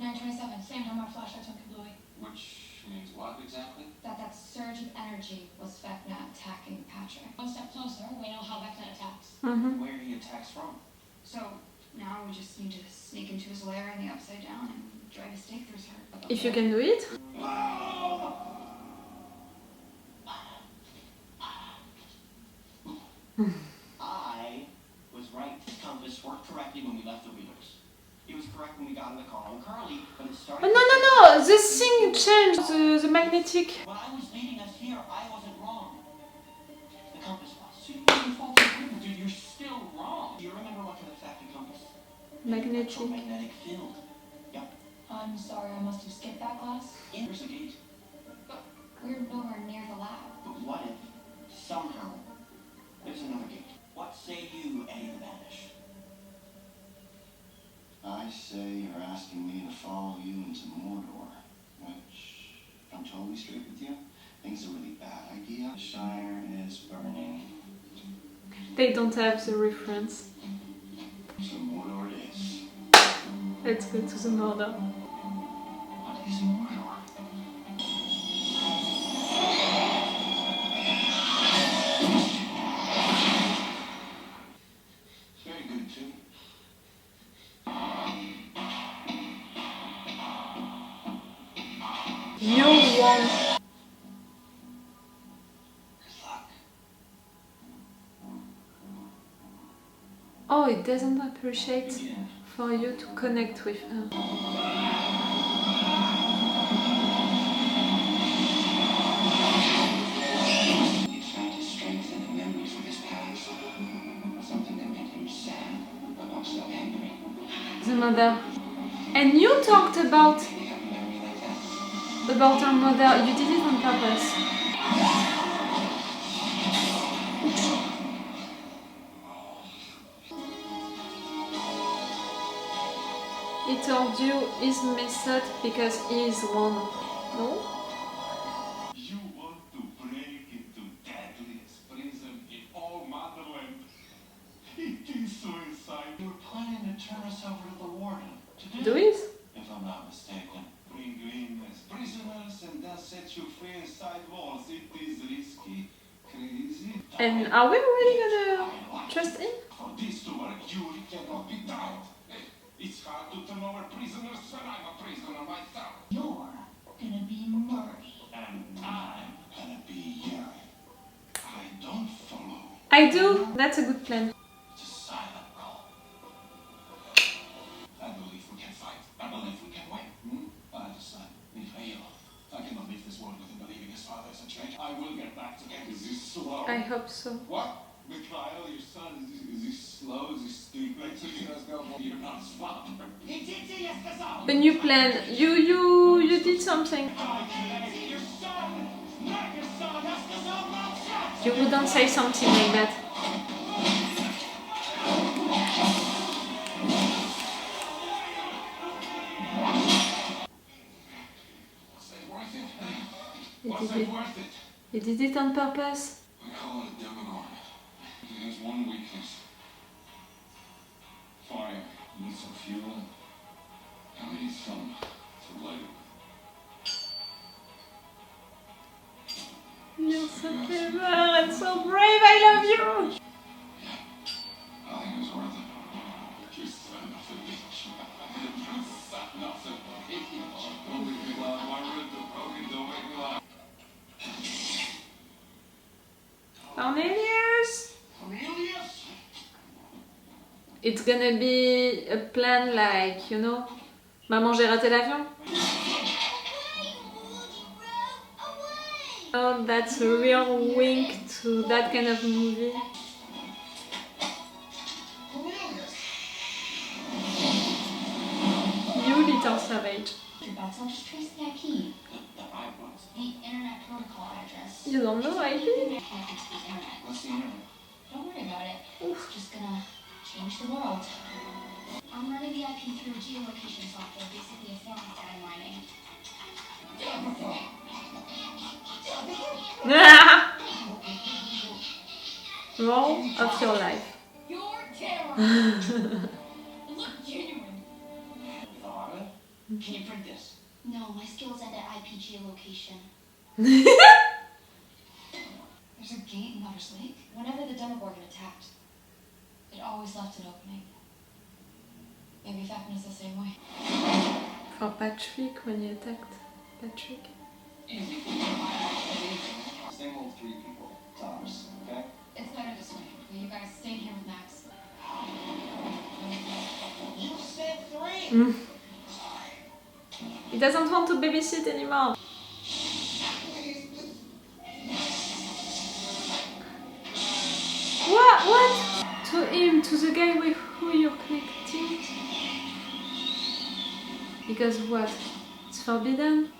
9:27, same time our flashlights went kablooey. Which means what exactly? That surge of energy was Vecna attacking Patrick. One step closer, we know how Vecna attacks. Where he attacks from? So now we just need to sneak into his lair in the Upside Down and drive a stake through his heart. If you can do it. I was right. The compass worked correctly when we left the wheelers. It was correct when we got in the car with Curly, but it started... Oh, no, this thing changed the magnetic. When I was leading us here, I wasn't wrong. The compass was. So you can fault your dude, you're still wrong. Do you remember what can affect the compass? Magnetic. Electromagnetic field. Yep. I'm sorry, I must have skipped that class. There's a gate. But we're nowhere near the lab. But what if, somehow, there's another gate? What say you, Eddie the Banish? I say you're asking me to follow you into Mordor, which, if I'm totally straight with you, I think it's a really bad idea. The Shire is burning. They don't have the reference. So Mordor it is. Let's go to the Mordor. What is Mordor? Very good too. You won. Good luck. Oh, it doesn't appreciate for you to connect with her. He's trying to strengthen the memories of his past. Something that made him sad, but also angry. The mother. And you talked about Maybe have a memory like that. her mother. You did it on purpose. He told you his method because he is one. No? You want to break into deadliest prison in all Motherland. It is suicide. You were planning to turn us over to the warden today. Do it? If I'm not mistaken. Bring you in as prisoners and then set you free inside walls. It is risky, crazy. And are we really gonna trust him? For this to work, you cannot be tied. It's hard to turn over prisoners when I'm a prisoner myself. You're gonna be Murray. And I'm gonna be Yuri. I don't follow. I do. That's a good plan. It's a silent role. I believe we can fight. I believe we can win. I decide. Mikhail, I cannot leave this world with him believing his father is a traitor. I will get back to him. Is he slow? I hope so. What? Mikhail, your son, is he slow? Is he stupid? You're not smart. A new plan. You did something. You wouldn't say something like that. Was it worth it? You did it on purpose. We call it a Demogorgon. It has one weakness. Fire. We need some fuel. And we need some to light it. You're so clever and so brave. I love you. I think it was worth it. You son of a bitch. You son of a bitch. Don't make me laugh. I read the broken. Don't make me laugh. Cornelius. Cornelius? It's gonna be a plan like, you know, Maman, j'ai raté l'avion. Oh, that's a real wink to that kind of movie. You little savage. I'll just trace the IP. The internet protocol address. You don't know IP? Connected to the internet. What's the internet? Don't worry about it. It's just gonna change the world. I'm running the IP through geolocation software, basically a form of data mining. Role of your life. You're terrible. Look genuine. Thought it? Can you print this? No, my skills end at IP geolocation. There's a gate in Lover's Lake. Whenever the Demogorgon attacked, it always left an opening. Maybe Fapin is the same way. For Patrick, when he attacked Patrick. Same old 3 people, tops, okay? It's better this way. Will you guys stay here with Max? You said 3! Mm. He doesn't want to babysit anymore. What? To him, to the guy with who you're connecting? Because what? It's forbidden?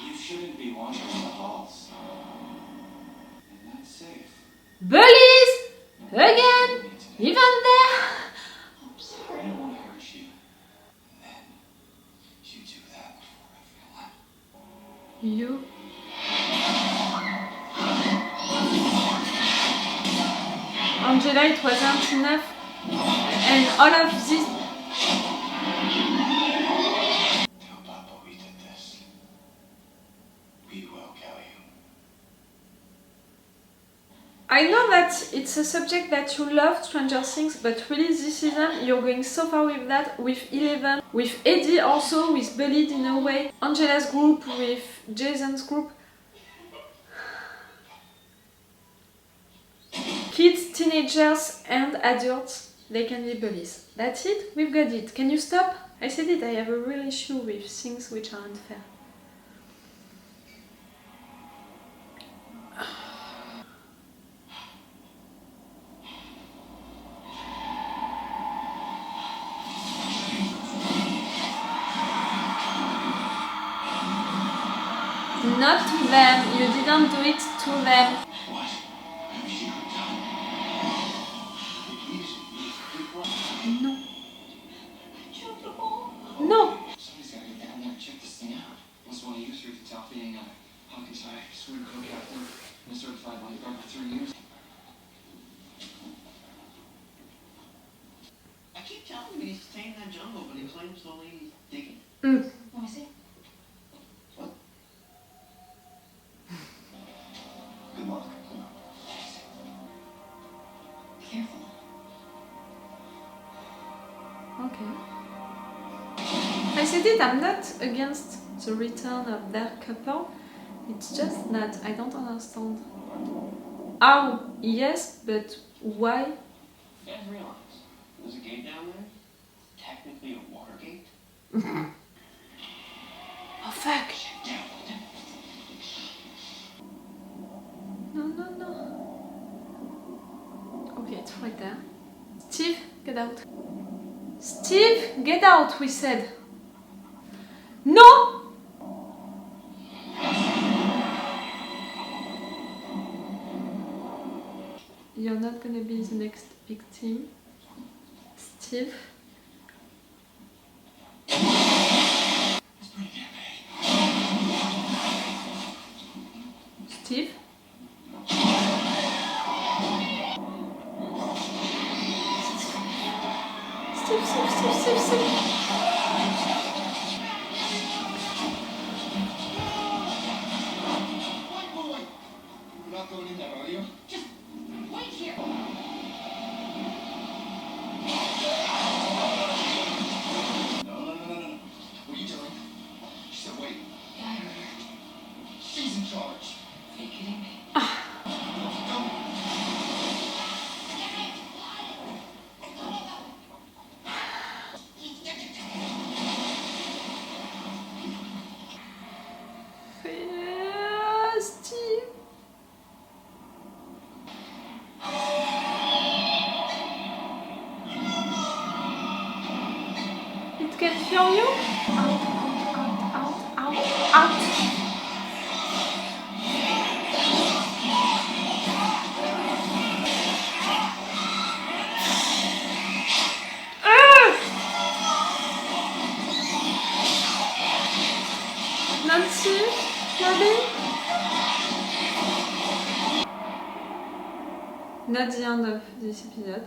You shouldn't be wandering the halls. You're not safe. Bullies! Again! Even there! I'm sorry, I don't want to hurt you. And then you do that before everyone. You? Angela, it wasn't enough. And all of this. Tell Papa we did this. We will kill you. I know that it's a subject that you love, Stranger Things, but really this season you're going so far with that, with Eleven, with Eddie also, with Bullied in a way, Angela's group, with Jason's group. Kids, teenagers and adults, they can be bullies. That's it, we've got it. Can you stop? I said it, I have a real issue with things which are unfair. Not to them, you didn't do it to them. What? Have you done? Easy. No. Uncomfortable. No! Somebody's gotta get down there and check this thing out. Must want to use her to top being a Hawkins High swim co-captain and a certified lifeguard for 3 years. I keep telling him he's staying in that jungle, but he claims the lady's digging. Mm. Let me see. What? Good luck. Careful. Okay. I said it, I'm not against the return of that couple. It's just that I don't understand. How? Yes, but why? You guys realize there's a gate down there? Technically a water gate. Oh fuck! No, no, no. Okay, it's right there. Steve, get out. Steve, get out, we said. No! You're not gonna be the next victim. Steve. It's pretty damn bad. Steve. Steve. Wait. You're not going in there, are you? Just wait here. No. What are you doing? She said, wait. Yeah, I heard her. She's in charge. Are you kidding me? Go. Steve. It can hear you. Out. Nancy, Robin. not the end of this episode.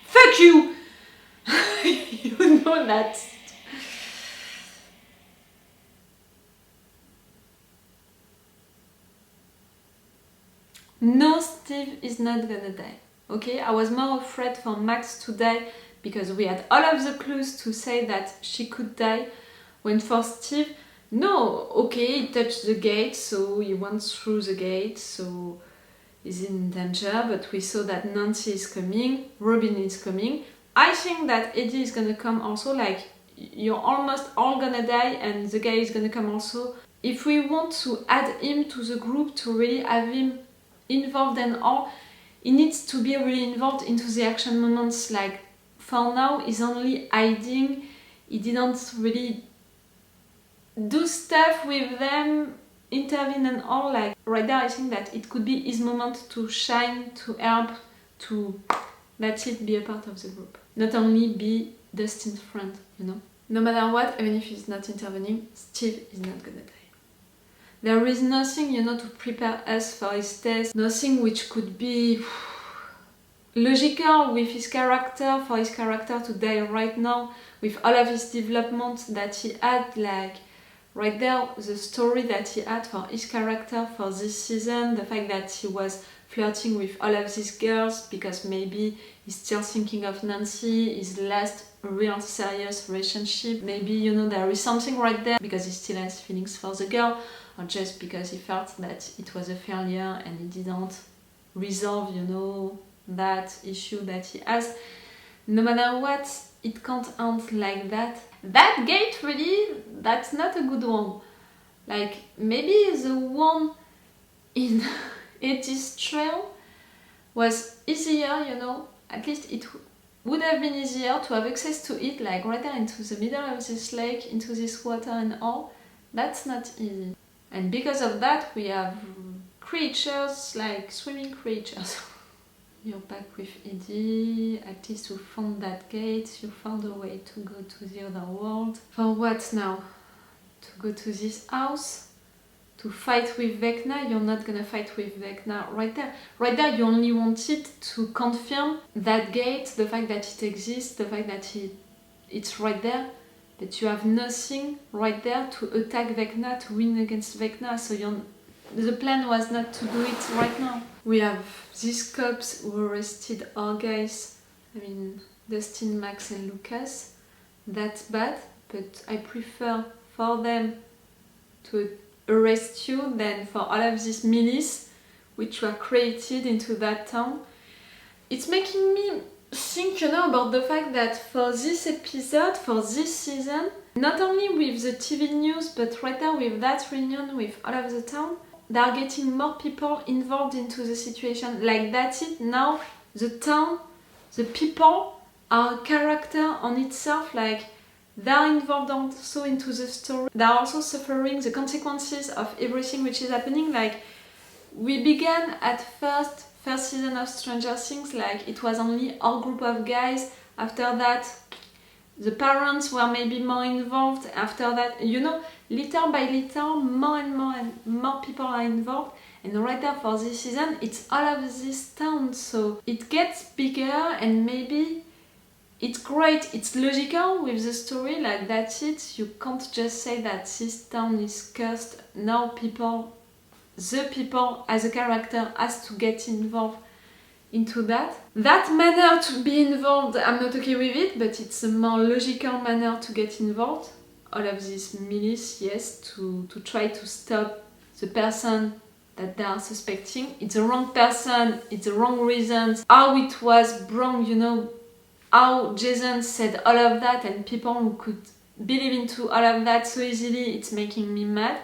Fuck you! You know that. No, Steve is not gonna die. Okay, I was more afraid for Max to die because we had all of the clues to say that she could die. When for Steve, no, okay, he touched the gate, so he went through the gate, so he's in danger, but we saw that Nancy is coming, Robin is coming. I think that Eddie is gonna come also, like, you're almost all gonna die and the guy is gonna come also. If we want to add him to the group, to really have him involved and all, he needs to be really involved into the action moments. Like, for now, he's only hiding, he didn't really do stuff with them, intervene and all. Like, right there I think that it could be his moment to shine, to help, to, that's it, be a part of the group. Not only be Dustin's friend, you know. No matter what, even if he's not intervening, Steve is not gonna die. There is nothing, you know, to prepare us for his test, nothing which could be logical with his character, for his character to die right now, with all of his development that he had, like, right there, the story that he had for his character for this season, the fact that he was flirting with all of these girls because maybe he's still thinking of Nancy, his last real serious relationship. Maybe, you know, there is something right there because he still has feelings for the girl, or just because he felt that it was a failure and he didn't resolve, you know, that issue that he has. No matter what, it can't end like that. That gate, really, that's not a good one. Like, maybe the one in Eddie's trail was easier, you know, at least it would have been easier to have access to it, like right there into the middle of this lake, into this water and all. That's not easy. And because of that, we have creatures, like swimming creatures. You're back with Eddie, at least you found that gate, you found a way to go to the other world. For what now? To go to this house? To fight with Vecna? You're not gonna fight with Vecna right there. Right there you only wanted to confirm that gate, the fact that it exists, the fact that it's right there. But you have nothing right there to attack Vecna, to win against Vecna, so the plan was not to do it right now. We have these cops who arrested our guys, I mean Dustin, Max and Lucas. That's bad, but I prefer for them to arrest you than for all of these milices which were created into that town. It's making me think, you know, about the fact that for this episode, for this season, not only with the TV news, but right there with that reunion with all of the town, they are getting more people involved into the situation. Like, that's it, now the town, the people are a character on itself, like they are involved also into the story. They are also suffering the consequences of everything which is happening. Like, we began at first season of Stranger Things, like it was only our group of guys. After that, the parents were maybe more involved. After that, you know, little by little, more and more people are involved. And right there for this season, it's all of this town. So it gets bigger and maybe it's great, it's logical with the story, like that's it. You can't just say that this town is cursed. Now the people as a character has to get involved into that. That manner to be involved, I'm not okay with it, but it's a more logical manner to get involved. All of this milice, yes, to try to stop the person that they are suspecting. It's the wrong person, it's the wrong reasons. How it was wrong, you know, how Jason said all of that and people who could believe into all of that so easily, it's making me mad.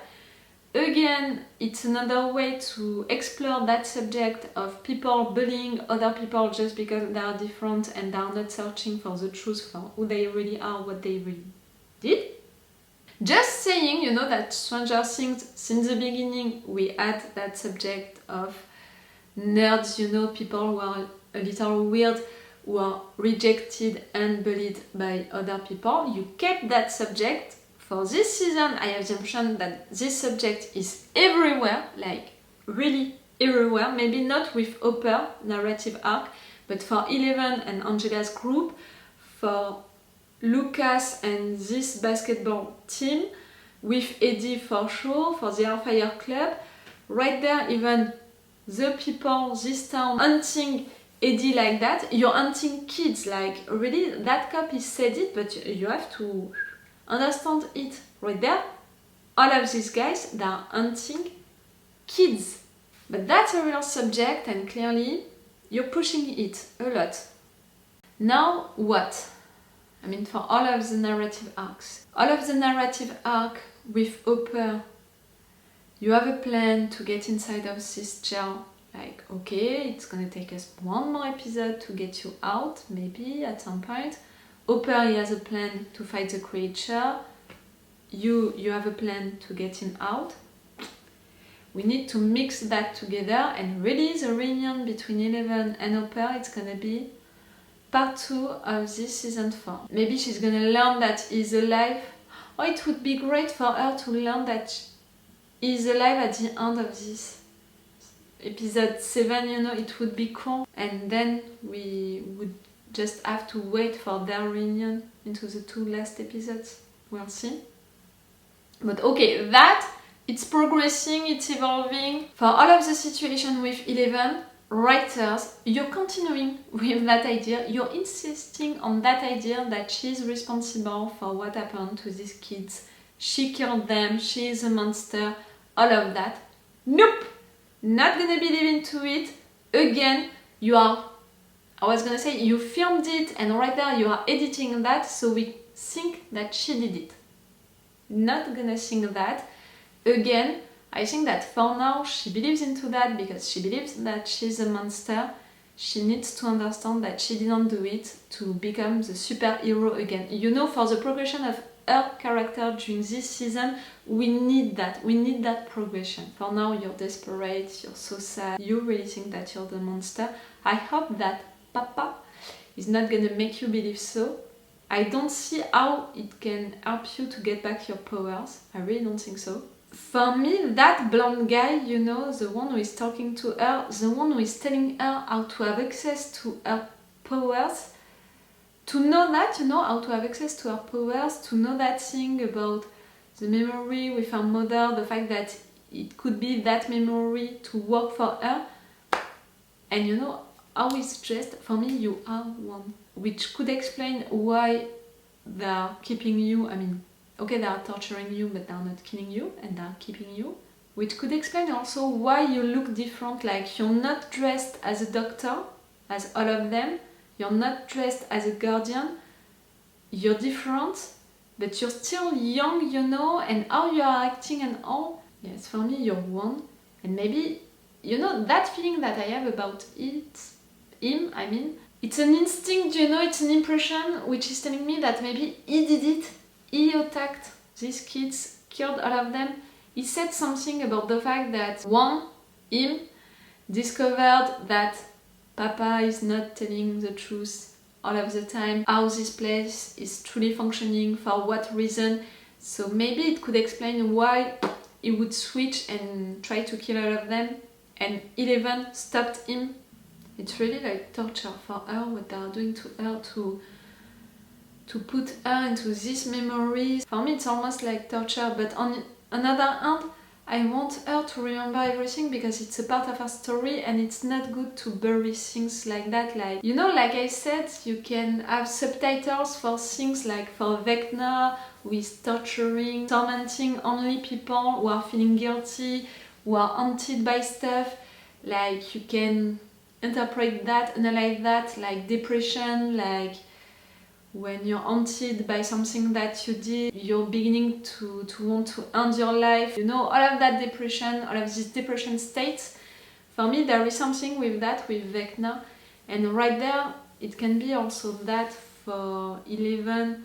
Again, it's another way to explore that subject of people bullying other people just because they are different and they are not searching for the truth, for who they really are, what they really did. Just saying, you know, that Stranger Things, since the beginning, we had that subject of nerds, you know, people who are a little weird, who are rejected and bullied by other people. You kept that subject For this season, I have the impression that this subject is everywhere, like really everywhere. Maybe not with Hopper narrative arc, but for Eleven and Angela's group, for Lucas and this basketball team, with Eddie for sure, for the Hellfire Club. Right there, even the people, this town, hunting Eddie like that. You're hunting kids, like really, that cop is said it, but you have to understand it. Right there, all of these guys, they are hunting kids. But that's a real subject, and clearly, you're pushing it a lot. Now, what? I mean, for all of the narrative arcs. All of the narrative arc with Hopper, you have a plan to get inside of this jail. Like, okay, it's gonna take us one more episode to get you out, maybe at some point. Hopper, he has a plan to fight the creature. You have a plan to get him out. We need to mix that together, and really the reunion between Eleven and Hopper, it's gonna be part 2 of this season 4. Maybe she's gonna learn that he's alive. Oh, it would be great for her to learn that he's alive at the end of this episode 7, you know, it would be cool. And then we would just have to wait for their reunion into the 2 last episodes. We'll see. But okay, that, it's progressing, it's evolving. For all of the situation with Eleven, writers, you're continuing with that idea. You're insisting on that idea that she's responsible for what happened to these kids. She killed them, she is a monster, all of that. Nope! Not gonna believe into it. Again, you filmed it, and right there you are editing that, so we think that she did it. Not gonna think that. Again, I think that for now she believes into that because she believes that she's a monster. She needs to understand that she didn't do it to become the superhero again. You know, for the progression of her character during this season, we need that. We need that progression. For now, you're desperate, you're so sad, you really think that you're the monster. I hope that Papa is not gonna make you believe so. I don't see how it can help you to get back your powers. I really don't think so. For me, that blonde guy, you know, the one who is talking to her, the one who is telling her how to have access to her powers, to know that, you know, how to have access to her powers, to know that thing about the memory with her mother, the fact that it could be that memory to work for her, and you know, how it's dressed, for me, you are one. Which could explain why they are keeping you, I mean, okay, they are torturing you, but they are not killing you, and they are keeping you. Which could explain also why you look different, like you're not dressed as a doctor, as all of them, you're not dressed as a guardian, you're different, but you're still young, you know, and how you are acting and all. Yes, for me, you're one. And maybe, you know, that feeling that I have about him, I mean, it's an instinct, you know, it's an impression which is telling me that maybe he did it. He attacked these kids, killed all of them. He said something about the fact that him, discovered that Papa is not telling the truth all of the time, how this place is truly functioning, for what reason. So maybe it could explain why he would switch and try to kill all of them, and Eleven stopped him. It's really like torture for her, what they are doing to her, to put her into these memories. For me, it's almost like torture, but on another hand, I want her to remember everything because it's a part of her story, and it's not good to bury things like that. Like, you know, like I said, you can have subtitles for things like for Vecna, who is torturing, tormenting only people who are feeling guilty, who are haunted by stuff. Like, you can interpret that, analyze that, like depression, like when you're haunted by something that you did, you're beginning to want to end your life. You know, all of that depression, all of these depression states. For me, there is something with that, with Vecna. And right there, it can be also that for Eleven,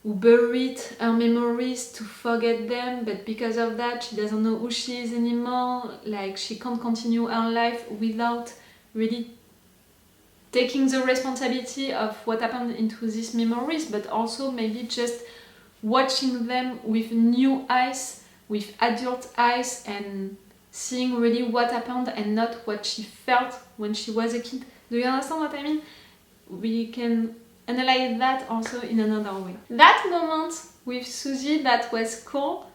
who buried her memories to forget them, but because of that, she doesn't know who she is anymore. Like, she can't continue her life without really taking the responsibility of what happened into these memories, but also maybe just watching them with new eyes, with adult eyes, and seeing really what happened and not what she felt when she was a kid. Do you understand what I mean? We can analyze that also in another way. That moment with Susie, that was cool.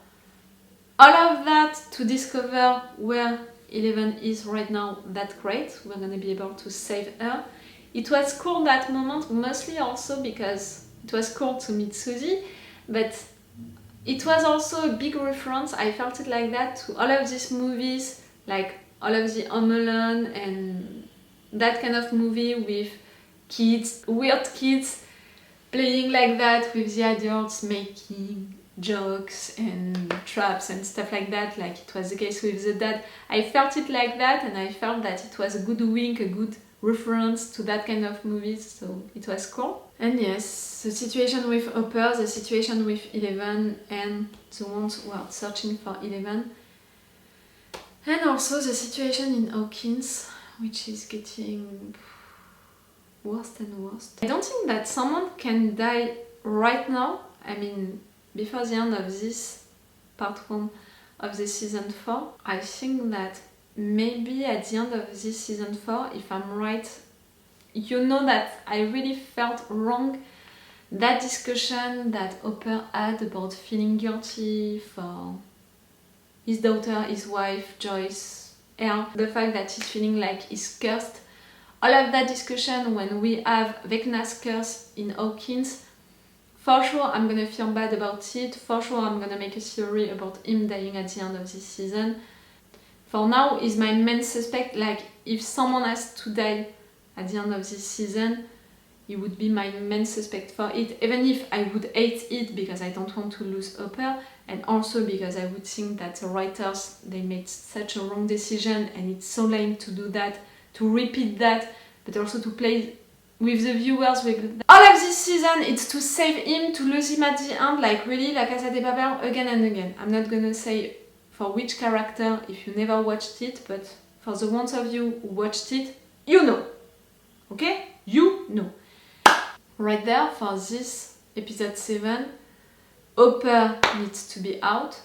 All of that to discover where Eleven is right now, that's great. We're gonna be able to save her. It was cool, that moment, mostly also because it was cool to meet Susie, but it was also a big reference, I felt it like that, to all of these movies, like all of the Home Alone and that kind of movie with kids, weird kids, playing like that with the adults, making jokes and traps and stuff like that, like it was the case with the dad. I felt it like that, and I felt that it was a good wink, a good reference to that kind of movies, so it was cool. And yes, the situation with Hopper, the situation with Eleven, and the ones who are searching for Eleven, and also the situation in Hawkins, which is getting worse and worse. I don't think that someone can die right now, I mean before the end of this part 1 of the season 4. I think that maybe at the end of this season 4, if I'm right, you know that I really felt wrong that discussion that Hopper had about feeling guilty for his daughter, his wife, Joyce, Elle, the fact that he's feeling like he's cursed. All of that discussion when we have Vecna's curse in Hawkins, for sure I'm gonna feel bad about it, for sure I'm gonna make a theory about him dying at the end of this season. For now, he's my main suspect, like if someone has to die at the end of this season, he would be my main suspect for it, even if I would hate it because I don't want to lose Hopper, and also because I would think that the writers, they made such a wrong decision and it's so lame to do that, to repeat that, but also to play with the viewers with all of this season. It's to save him, to lose him at the end, like really, La Casa de Papel again and again. I'm not gonna say for which character if you never watched it, but for the ones of you who watched it, you know. Okay? You know. Right there, for this episode 7, Hopper needs to be out,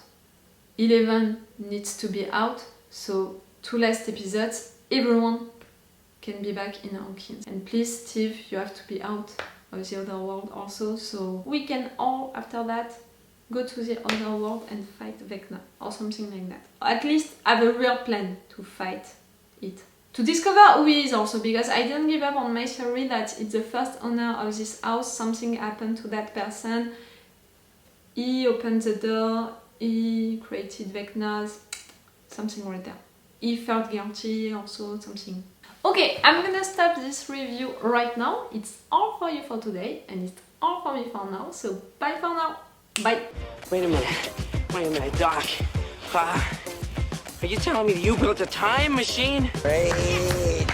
Eleven needs to be out, so 2 last episodes, everyone can be back in Hawkins. And please, Steve, you have to be out of the other world also, so we can all, after that, go to the other world and fight Vecna, or something like that. Or at least have a real plan to fight it. To discover who he is also, because I didn't give up on my theory that it's the first owner of this house, something happened to that person, he opened the door, he created Vecna's, something right there. He felt guilty also, something. Okay, I'm gonna stop this review right now. It's all for you for today, and it's all for me for now, so bye for now. Bye. Wait a minute, Doc. Are you telling me that you built a time machine? Great.